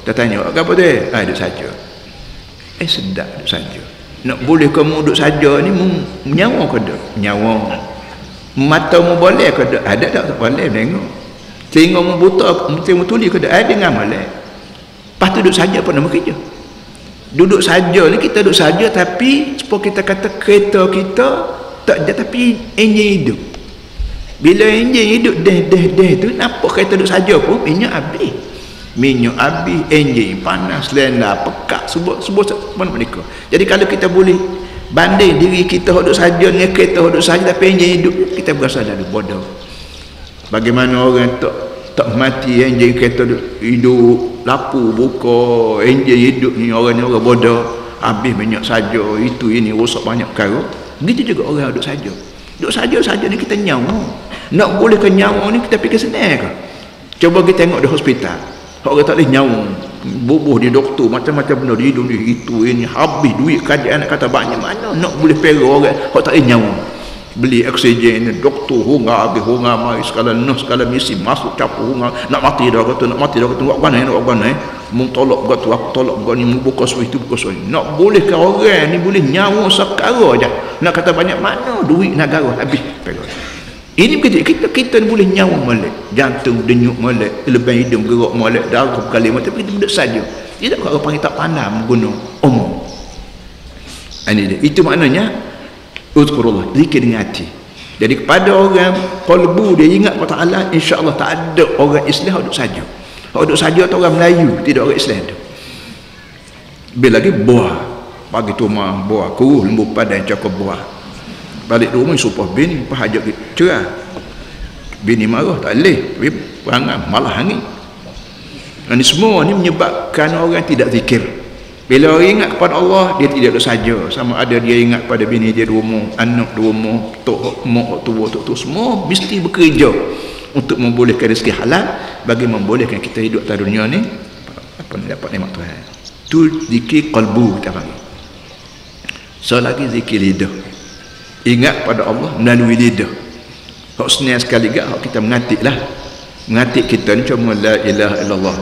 Kita tanya, apa tu? Duduk saja. Sedap duduk saja. Nak boleh kamu duduk saja ni menyawa ke tak? Menyawa. Mata mu boleh ke tak? Ada tak boleh tengok. Sehingga mu buta, mu tulis ke tak? Ada ngamal. Lepas tu duduk saja apa nama kerja? Duduk saja ni kita duduk saja, tapi supaya kita kata kereta kita tak ada, tapi enjin hidup. Bila enjin hidup deh tu, nampak kereta duduk saja pun minyak habis. Minyak habis, enjin panas, lena, pekat, semua mana mereka. Jadi kalau kita boleh banding diri kita duduk saja dengan kereta duduk saja tapi enjin hidup, kita berasa dah bodoh. Bagaimana orang tak mati enjin kereta hidup, lapu buka enjin hidup ni, orang bodoh, habis minyak saja, itu ini rosak banyak perkara. Begitu juga orang duduk saja ni kita nyawa. Nak boleh ke nyawa ni kita fikir senang ke? Cuba kita tengok di hospital, orang tak boleh nyawa, bubuh di doktor, macam-macam benda di hidung dia, itu ini, habis duit kerajaan nak kata banyak, mana nak boleh pera orang tak boleh nyawa. Beli oksigen, doktor hungar habis, hungar mari segala nurse segala misi masuk capur hungar, nak mati dah kata, buat mana mung tolak begitu, aku tolak begini, mung buka suai tu, buka suai. Nak boleh ke orang ni boleh nyawa sekara aja, nak kata banyak, mana duit negara habis pera. Ini kita boleh nyawa molek, jantung denyut molek, lebih hidung gerak molek, darah berkali mati, tapi kita duduk saja. Tidak kau panggil tak pandai mengguna umum. Ini dia. Itu maknanya uzkurullah, zikir dengan hati. Jadi kepada orang qalbu dia ingat kepada Allah, insya-Allah tak ada orang Islam duduk saja. Duduk saja atau orang Melayu, tidak orang Islam tu. Bila lagi buah, pagi tu mah buah kuruh lembu padan cakap buah. Balik rumah supah bini pahajak cerah. Bini marah tak boleh, tapi perangai malah hangit. Ini semua ni menyebabkan orang tidak zikir. Bila orang ingat kepada Allah, dia tidak duduk saja. Sama ada dia ingat pada bini dia di rumah, anak di rumah, tok mak tua tok tu, semua mesti bekerja untuk membolehkan rezeki halal, bagi membolehkan kita hidup atas dunia ni apa nak dapat nikmat Tuhan. Tu zikir qalbu kita panggil. Selagi zikir lidah, ingat pada Allah melalui lidah. Hak senang sekali gak hak kita mengatiklah. Mengatik kita ni cuma la ilaha illallah.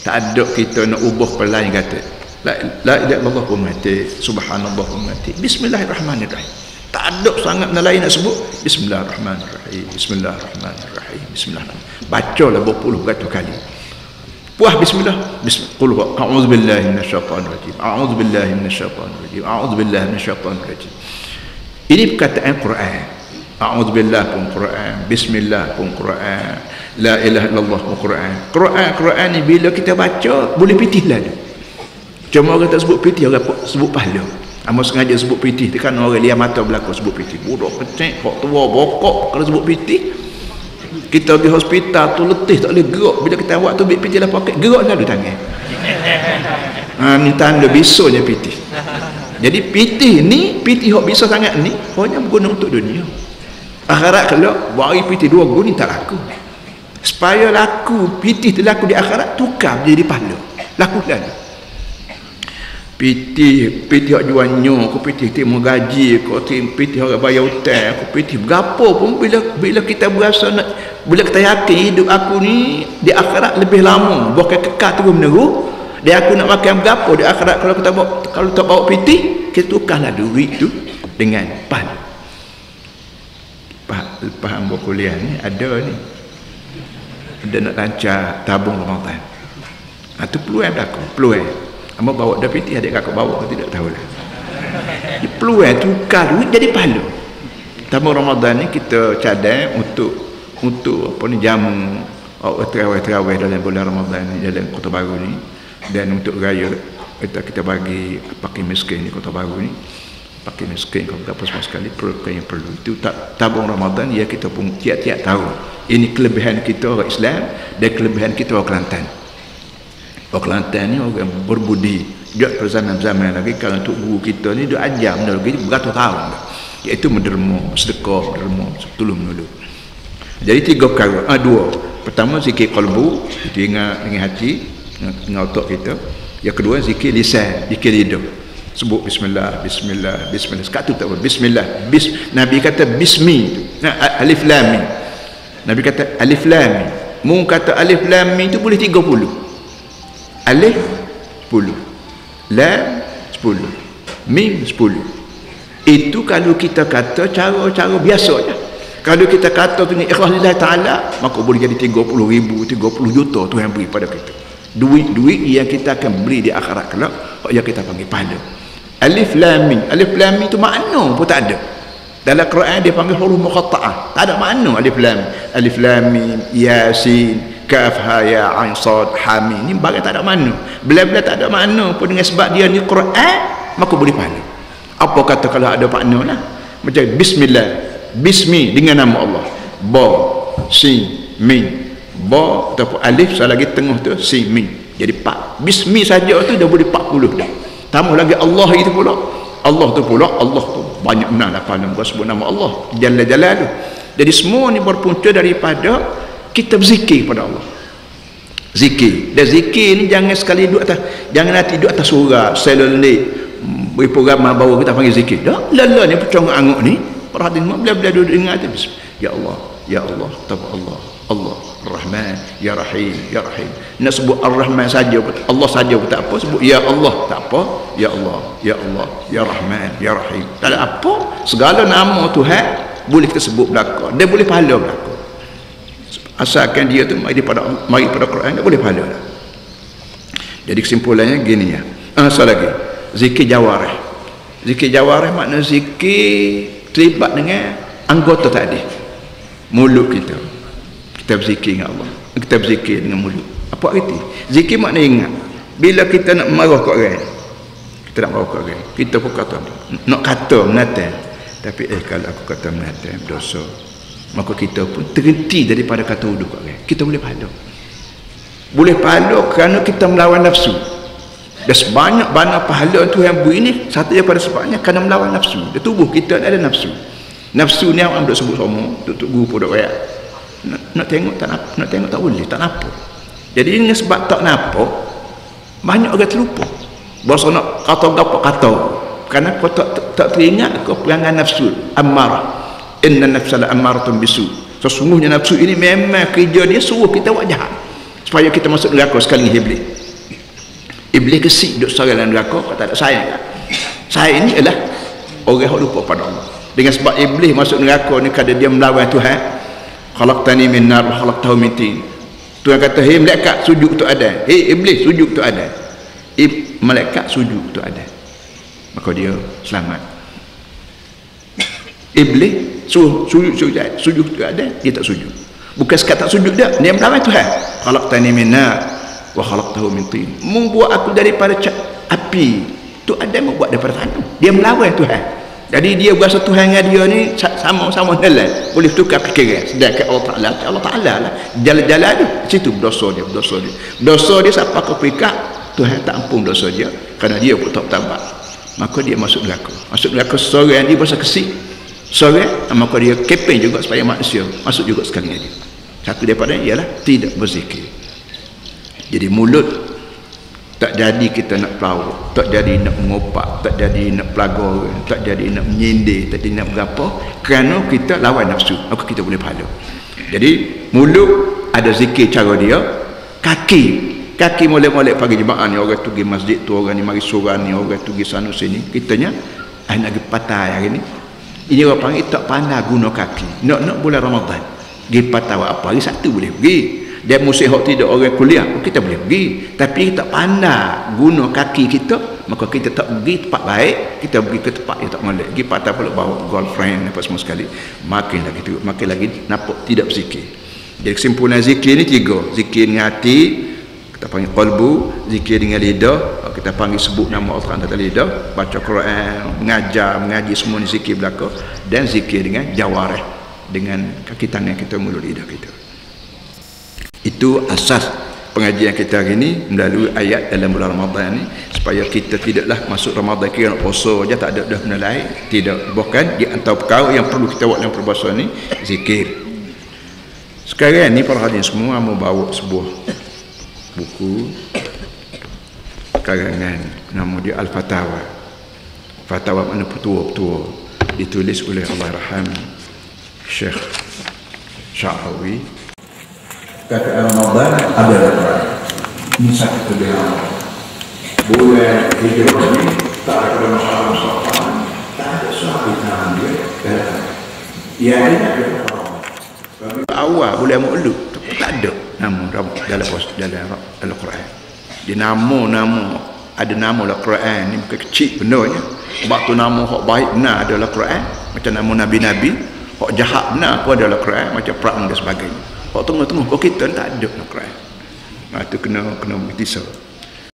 Tak ada kita nak ubah perlain kata. La ilaha illallah pun mati, subhanallah pun mati, bismillahirrahmanirrahim. Tak ada sangat benda lain nak sebut. Bismillahirrahmanirrahim, bismillahirrahmanirrahim, bismillahirrahmanirrahim. Bacalah berpuluh ratus kali. Puas bismillah, qul a'udzubillahi minasyaitanir rajim, a'udzubillahi minasyaitanir rajim, a'udzubillahi minasyaitanir rajim. Ini perkataan Quran. A'udzubillah pun Quran, bismillah pun Quran, la ilaha illallah pun Quran. Quran ni bila kita baca boleh pitihlah tu. Cuma orang tak sebut pitih, orang sebut pahala. Amal sengaja sebut pitih tu kan orang liar mata belakang sebut pitih. Budak kecil, kok tua bokok kalau sebut pitih. Kita pergi hospital tu letih tak boleh gerak, bila kita awak tu ambil pitih lah poket, gerak lalu tangan. Ni tanda bisonya pitih. Jadi pitih ni, pitih hok bisa sangat ni hanya berguna untuk dunia. Akhirat kalau bagi pitih 2 guni tak laku. Supaya laku pitih tu laku di akhirat, tukar jadi pahala. Lakukan. Pitih hok jual nyok, pitih terima gaji, pitih orang bayar hutang, pitih berapa pun bila kita berasa nak, bila kita yakin hidup aku ni di akhirat lebih lama, bukan kekal terus menerus. Dia aku nak makan berapa di akhirat, kalau tak bawa pitih, kita tukarlah duit tu dengan pahala. Faham buat kuliah ni ada nak lancar tabung Ramadan. Itu peluang belakang, peluang. Amba bawa dah pitih, adik kakak bawa ke tidak tahulah. Peluang tukar duit jadi pahala. Tabung Ramadan ni kita cadang untuk apa ni, jamu terawih dalam bulan Ramadan ni, dalam Kota Baru ni, dan untuk raya kita bagi pakai miskin di Kota Baru ni, pakai miskin kalau berapa semua sekali yang perlu itu tabung Ramadan ya, kita pun tiap-tiap tahun. Ini kelebihan kita orang Islam dan kelebihan kita orang Kelantan. Orang Kelantan ni orang berbudi. Dia pada zaman-zaman lagi, kalau untuk guru kita ni dia ajar benda lagi beratus tahun, iaitu menderma, sedekah, menderma, tolong menolong. Jadi 3 perkara, 2. Pertama zikir qalbu, itu ingat dengan hati, dengan otak kita. Yang kedua zikir lisan, zikir lidah. Sebut bismillah, bismillah, bismillah. Sekat tu tak apa, bismillah. Nabi kata bismi, alif lam mim. Nabi kata alif lam mim. Mu kata alif lam mim tu boleh 30. Alif 10, lam 10, mim 10. Itu kalau kita kata cara-cara biasa je. Kalau kita kata tu ni ikhlas lillahi ta'ala, maka boleh jadi 30,000, 30 juta Tuhan beri pada kita. Duit yang kita akan beri di akhirat kelak, yang kita panggil pahala. Alif lam mim. Alif lam mim tu makna pun tak ada. Dalam Quran dia panggil huruf muqatta'ah. Tak ada makna alif lam. Alif lam mim, yasin, kaf ha ya ain sad ha mim. Ni bagai tak ada makna. Bila-bila tak ada makna pun dengan sebab dia ni Quran, maka boleh pahala. Apa kata kalau ada makna lah? Macam bismillah. Bismi dengan nama Allah. Ba, sin, mim. Ba ataupun alif sekali lagi tengah tu sin, mim. Jadi 4. Bismi saja tu dah boleh 40 dah. Tambah lagi Allah itu pula. Allah tu banyak benar apa nama sebut nama Allah Jalla Jalaluh. Jadi semua ni berpunca daripada kita berzikir pada Allah. Zikir. Dan zikir ni jangan sekali duduk atas, jangan nanti duduk atas surat selulik beri program baru kita panggil zikir. Dah lala ni pecong anguk ni. Perhatian bila-bila duduk ingat tu, ya Allah, ya Allah, tabah Allah, Allah Ar-Rahman, ya Rahim, ya Rahim. Nak sebut Ar-Rahman saja, Allah saja pun tak apa, sebut ya Allah tak apa, ya Allah, ya Allah, ya Rahman, ya Rahim. Tak ada apa, segala nama Tuhan boleh kita sebut belaka, dia boleh pahala belaka. Asalkan dia tu mari pada Quran, dia boleh pahala lah. Jadi kesimpulannya gini ya. Asal lagi zikir jawarih. Zikir jawarih makna zikir terlibat dengan anggota tadi. Mulut kita berzikir dengan Allah, kita berzikir dengan mulut. Apa arti? Zikir makna ingat. Bila kita nak marah kat orang, kita nak marah kat orang, kita pun kata nak kata menatang, tapi kalau aku kata menatang dosa, maka kita pun terhenti daripada kata uduk kat orang. Kita boleh pahala. Boleh pahala kerana kita melawan nafsu. Dan sebanyak banyak pahala Tuhan beri ni, satu daripada sebabnya kerana melawan nafsu. Di tubuh kita ada nafsu. Nafsu ni orang duk sebut semua, duk guru pun duk rakyat. Nak tengok tak nampak, nak tengok tak boleh, tak nampak. Jadi ini sebab tak nampak, banyak orang terlupa. Bahasa nak kata apa kata. Kerana kau tak teringat kau perangan nafsu ammarah. Inna nafsala ammaratun bisu. Sesungguhnya nafsu ini memang kerja dia suruh kita buat jahat. Supaya kita masuk neraka sekali dengan iblis. Iblis kesik duduk seorang dalam neraka, kau tak ada sayang kan? Saya ini adalah orang yang lupa pada Allah. Dengan sebab iblis masuk neraka ni kerana dia melawan Tuhan. Khalaqtani min nar wa khalaqtahu min tin. Tuhan kata, hei malaikat sujud untuk Adam. Hei iblis sujud untuk Adam. Malaikat sujud untuk Adam. Maka dia selamat. Iblis sujud untuk Adam, dia tak sujud. Bukan sekat tak sujud dia melawan Tuhan. Khalaqtani min nar wa khalaqtahu min tin. Membuat aku daripada api. Tu Adam membuat daripada tanah. Dia melawan Tuhan. Jadi dia berasa Tuhan dengan dia ni sama-sama jalan. Boleh tukar fikiran. Sedangkan Allah Ta'ala lah. Jalan-jalan tu. Situ berdosa dia. Dosa dia siapa kau fikir, Tuhan tak ampun dosa dia. Kerana dia pun tak bertambah. Maka dia masuk neraka. Masuk neraka seorang dia berasa kesik. Seorang, maka dia keping juga supaya manusia masuk juga sekali dia. Satu daripada ialah tidak berzikir. Jadi mulut tak jadi kita nak pelawak, tak jadi nak mengopak, tak jadi nak pelagar, tak jadi nak menyindir, tak jadi nak berapa, kerana kita lawan nafsu, maka kita boleh pahala. Jadi mulut ada zikir cara dia. Kaki molek-molek pagi jemaah ni, orang tu pergi masjid tu, orang ni mari surah ni, orang tu pergi sana sini, kitanya nak pergi patah hari ni. Ini orang panggil tak pandai guna kaki. Nak bulan Ramadan pergi patah apa hari Sabtu boleh pergi. Dia musim hak tidak orang kuliah, kita boleh pergi. Tapi kita pandai guna kaki kita, maka kita tak pergi tempat baik, kita pergi ke tempat yang tak molek. Pergi patah pula bawa girlfriend apa semua sekali. Makin lagi nampak tidak berzikir. Jadi kesimpulan zikir ni 3. Zikir dengan hati, kita panggil qalbu. Zikir dengan lidah, kita panggil sebut nama Allah dalam lidah. Baca Quran, mengaji semua ni zikir belaka. Dan zikir dengan jawarih, dengan kaki tangan kita, mulut lidah kita. Itu asas pengajian kita hari ini melalui ayat dalam bulan Ramadan ni, supaya kita tidaklah masuk Ramadan kira nak puasa je, tak ada dah benda lain. Tidak, bukan di antara perkara yang perlu kita buat dalam perpuasa ni zikir. Sekarang ni para hadirin semua mau bawa sebuah buku karangan, nama dia Al-Fatawa. Fatawa makna petua-petua, ditulis oleh Allahyarham Syekh Sya'rawi. Kata Ramadan adalah satu dia boleh hidup ini tak ada masalah tak ada suatu tangan dia ya ada awal boleh maklum tak ada nama dalam Quran dia nama ada nama dalam Quran ni bukan kecil benarnya sebab tu nama hak baik benar adalah Quran macam nama nabi-nabi hak jahat benar pun adalah Quran macam perang dan sebagainya hak tengah-tengah kau kita tak ada dalam Quran itu kena bertisau.